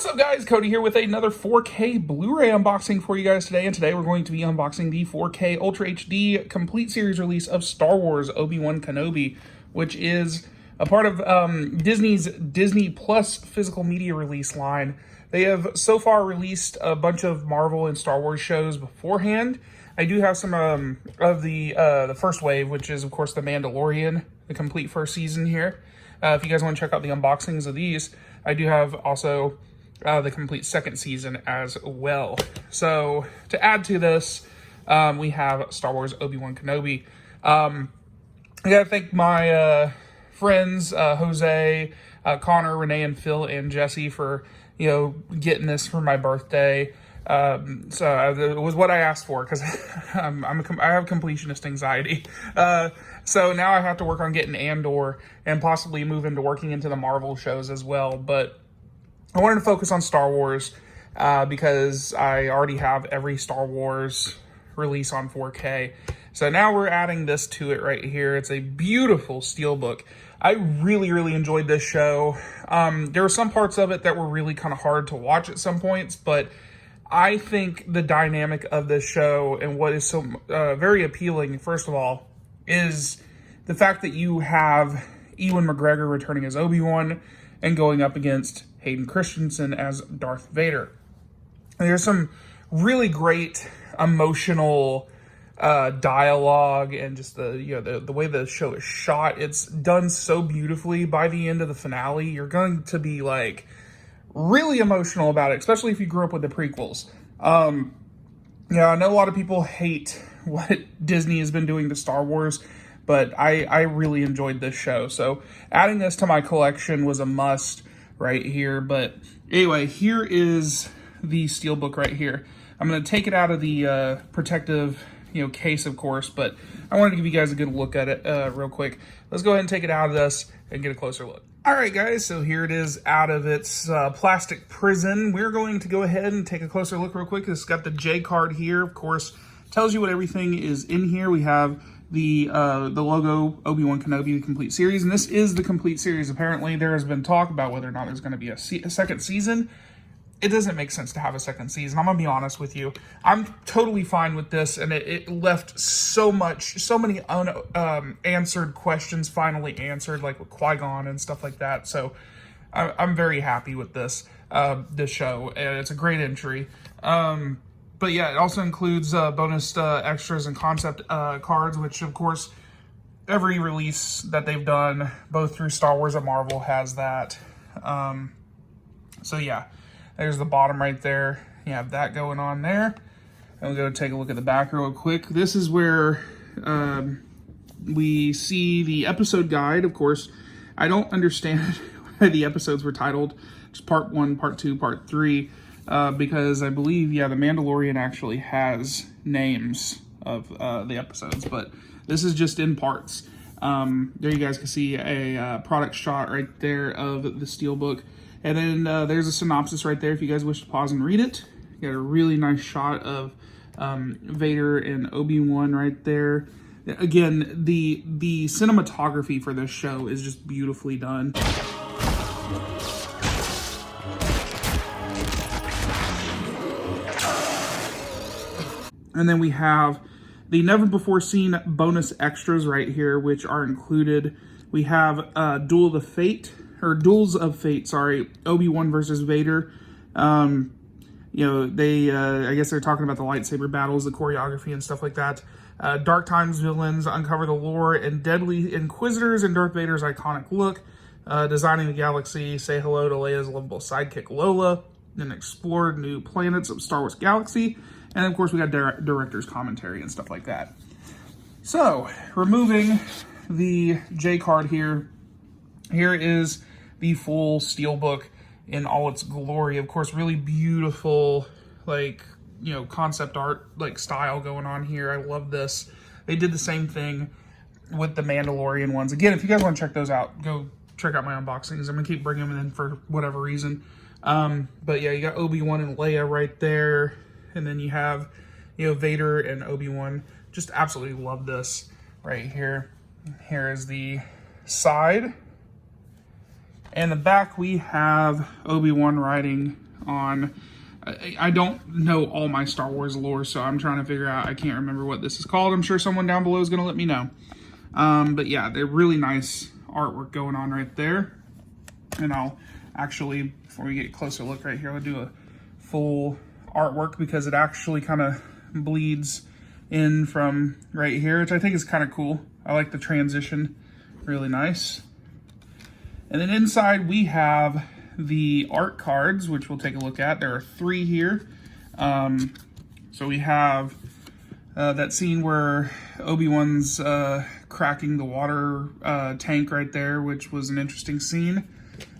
What's up, guys? Cody here with another 4K Blu-ray unboxing for you guys today. And today we're going to be unboxing the 4K Ultra HD complete series release of Star Wars Obi-Wan Kenobi, which is a part of Disney's Disney Plus physical media release line. They have so far released a bunch of Marvel and Star Wars shows beforehand. I do have some of the first wave, which is, of course, The Mandalorian, the complete first season here. If you guys want to check out the unboxings of these, I do have also the complete second season as well. So to add to this, we have Star Wars Obi-Wan Kenobi. I gotta thank my friends Jose, Connor, Renee, and Phil, and Jesse for getting this for my birthday. So it was what I asked for because I have completionist anxiety. So now I have to work on getting Andor and possibly move into working into the Marvel shows as well. But I wanted to focus on Star Wars because I already have every Star Wars release on 4K. So now we're adding this to it right here. It's a beautiful Steelbook. I really, really enjoyed this show. There were some parts of it that were really kind of hard to watch at some points, but I think the dynamic of this show and what is so very appealing, first of all, is the fact that you have Ewan McGregor returning as Obi-Wan and going up against Hayden Christensen as Darth Vader. And there's some really great emotional dialogue and just the way the show is shot. It's done so beautifully. By the end of the finale, you're going to be like really emotional about it, especially if you grew up with the prequels. I know a lot of people hate what Disney has been doing to Star Wars, but I really enjoyed this show. So adding this to my collection was a must right here. But anyway, here is the Steelbook right here. I'm going to take it out of the protective case, of course, but I wanted to give you guys a good look at it real quick. Let's go ahead and take it out of this and get a closer look. All right, guys, so here it is out of its plastic prison. We're going to go ahead and take a closer look real quick. It's got the J card here, of course, tells you what everything is in here. We have the logo, Obi-Wan Kenobi, the complete series, and this is the complete series. Apparently, there has been talk about whether or not there's going to be a second season. It doesn't make sense to have a second season. I'm going to be honest with you. I'm totally fine with this, and it left so many unanswered questions finally answered, like with Qui-Gon and stuff like that. So I'm very happy with this show, and it's a great entry. But yeah, it also includes bonus extras and concept cards, which of course every release that they've done, both through Star Wars and Marvel, has that. So yeah. There's the bottom right there. You have that going on there. And we'll go take a look at the back real quick. This is where we see the episode guide. Of course, I don't understand why the episodes were titled just Part 1, Part 2, Part 3, because I believe, The Mandalorian actually has names of the episodes, but this is just in parts. There you guys can see a product shot right there of the Steelbook. And then there's a synopsis right there if you guys wish to pause and read it. You got a really nice shot of Vader and Obi-Wan right there. Again, the cinematography for this show is just beautifully done. And then we have the never-before-seen bonus extras right here, which are included. We have Duels of Fate, Obi-Wan versus Vader. I guess they're talking about the lightsaber battles, the choreography and stuff like that. Dark Times villains uncover the lore and deadly inquisitors in Darth Vader's iconic look. Designing the galaxy, say hello to Leia's lovable sidekick Lola, and explore new planets of Star Wars galaxy. And of course we got director's commentary and stuff like that. So, removing the J card here, here is the full Steelbook in all its glory. Of course, really beautiful, concept art, style going on here. I love this. They did the same thing with the Mandalorian ones. Again, if you guys want to check those out, go check out my unboxings. I'm going to keep bringing them in for whatever reason. But yeah, you got Obi-Wan and Leia right there. And then you have, Vader and Obi-Wan. Just absolutely love this right here. Here is the side. And the back, we have Obi-Wan riding on... I don't know all my Star Wars lore, so I'm trying to figure out, I can't remember what this is called. I'm sure someone down below is going to let me know. But yeah, they're really nice artwork going on right there. And I'll actually, before we get a closer look right here, I'll do a full artwork because it actually kind of bleeds in from right here, which I think is kind of cool. I like the transition, really nice. And then inside we have the art cards, which we'll take a look at. There are 3 here. So we have that scene where Obi-Wan's cracking the water tank right there, which was an interesting scene.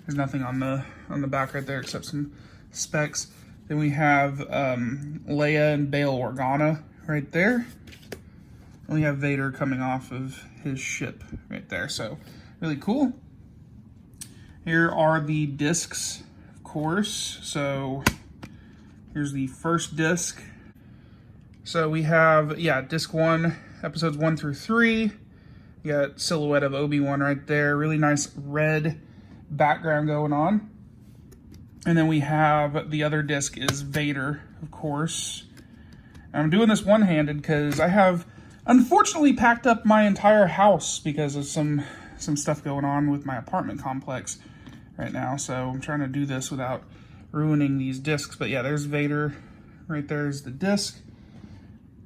There's nothing on the back right there except some specs. Then we have Leia and Bail Organa right there. And we have Vader coming off of his ship right there. So really cool. Here are the discs, of course. So here's the first disc. So we have, yeah, disc 1, episodes 1 through 3. You got silhouette of Obi-Wan right there. Really nice red background going on. And then we have the other disc is Vader, of course. And I'm doing this one-handed because I have unfortunately packed up my entire house because of some stuff going on with my apartment complex right now. So I'm trying to do this without ruining these discs. But yeah, there's Vader. Right there is the disc.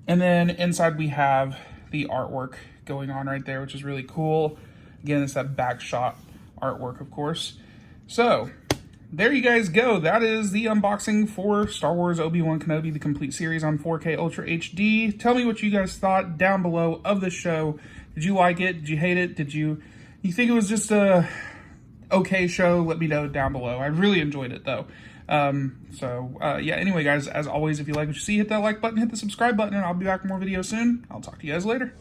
And then inside we have the artwork going on right there, which is really cool. Again, it's that back shot artwork, of course. So there you guys go. That is the unboxing for Star Wars Obi-Wan Kenobi, the complete series on 4K Ultra HD. Tell me what you guys thought down below of the show. Did you like it? Did you hate it? Did you think it was just a okay show? Let me know down below. I really enjoyed it though. Yeah, anyway guys, as always, if you like what you see, hit that like button, hit the subscribe button, and I'll be back with more videos soon. I'll talk to you guys later.